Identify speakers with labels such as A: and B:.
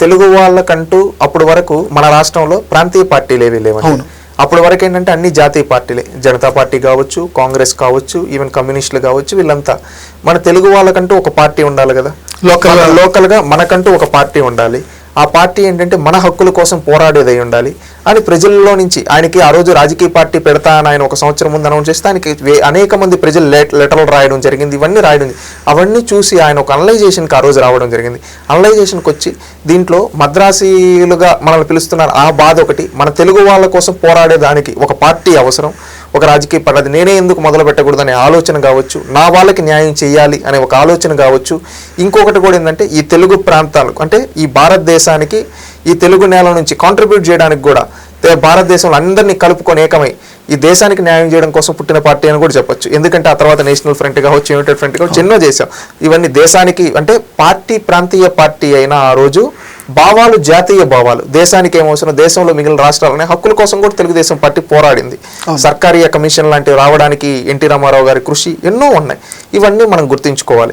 A: తెలుగు వాళ్ళకంటూ అప్పటి వరకు మన రాష్ట్రంలో ప్రాంతీయ పార్టీలు ఏవి లేవు. అప్పటి వరకు ఏంటంటే అన్ని జాతీయ పార్టీలే, జనతా పార్టీ కావచ్చు, కాంగ్రెస్ కావచ్చు, ఈవెన్ కమ్యూనిస్టులు కావచ్చు, వీళ్ళంతా. మన తెలుగు వాళ్ళకంటూ ఒక పార్టీ ఉండాలి కదా, లోకల్గా మనకంటూ ఒక పార్టీ ఉండాలి. ఆ పార్టీ ఏంటంటే మన హక్కుల కోసం పోరాడేదై ఉండాలి అని ప్రజల్లో నుంచి ఆయనకి ఆ రోజు రాజకీయ పార్టీ పెడతా అని ఆయన 1 సంవత్సరం ముందు అనౌన్స్ చేస్తే ఆయనకి అనేక మంది ప్రజలు లెటర్లు రాయడం జరిగింది, ఇవన్నీ రాయడం. అవన్నీ చూసి ఆయన ఒక అనలైజేషన్కి ఆ రోజు రావడం జరిగింది. అనలైజేషన్కి వచ్చి దీంట్లో మద్రాసీలుగా మనల్ని పిలుస్తున్నారు, ఆ బాధ ఒకటి. మన తెలుగు వాళ్ళ కోసం పోరాడేదానికి ఒక పార్టీ అవసరం, ఒక రాజకీయ పార్టీ. నేనే ఎందుకు మొదలు పెట్టకూడదు అనే ఆలోచన కావచ్చు, నా వాళ్ళకి న్యాయం చేయాలి అనే ఒక ఆలోచన కావచ్చు. ఇంకొకటి కూడా ఏంటంటే ఈ తెలుగు ప్రాంతాలకు అంటే ఈ భారతదేశానికి ఈ తెలుగు నేల నుంచి కాంట్రిబ్యూట్ చేయడానికి కూడా భారతదేశంలో అందరినీ కలుపుకొని ఏకమై ఈ దేశానికి న్యాయం చేయడం కోసం పుట్టిన పార్టీ అని కూడా చెప్పొచ్చు. ఎందుకంటే ఆ తర్వాత నేషనల్ ఫ్రంట్ కావచ్చు, యునైటెడ్ ఫ్రంట్ కావచ్చు, ఎన్నో చేశాం. ఇవన్నీ దేశానికి అంటే పార్టీ ప్రాంతీయ పార్టీ అయినా ఆ రోజు భావాలు జాతీయ భావాలు, దేశానికి ఏమవసరం, దేశంలో మిగిలిన రాష్ట్రాలనే హక్కుల కోసం కూడా తెలుగుదేశం పార్టీ పోరాడింది. సర్కారీ కమిషన్ లాంటివి రావడానికి ఎన్టీ రామారావు గారి కృషి ఎన్నో ఉన్నాయి. ఇవన్నీ మనం గుర్తుంచుకోవాలి.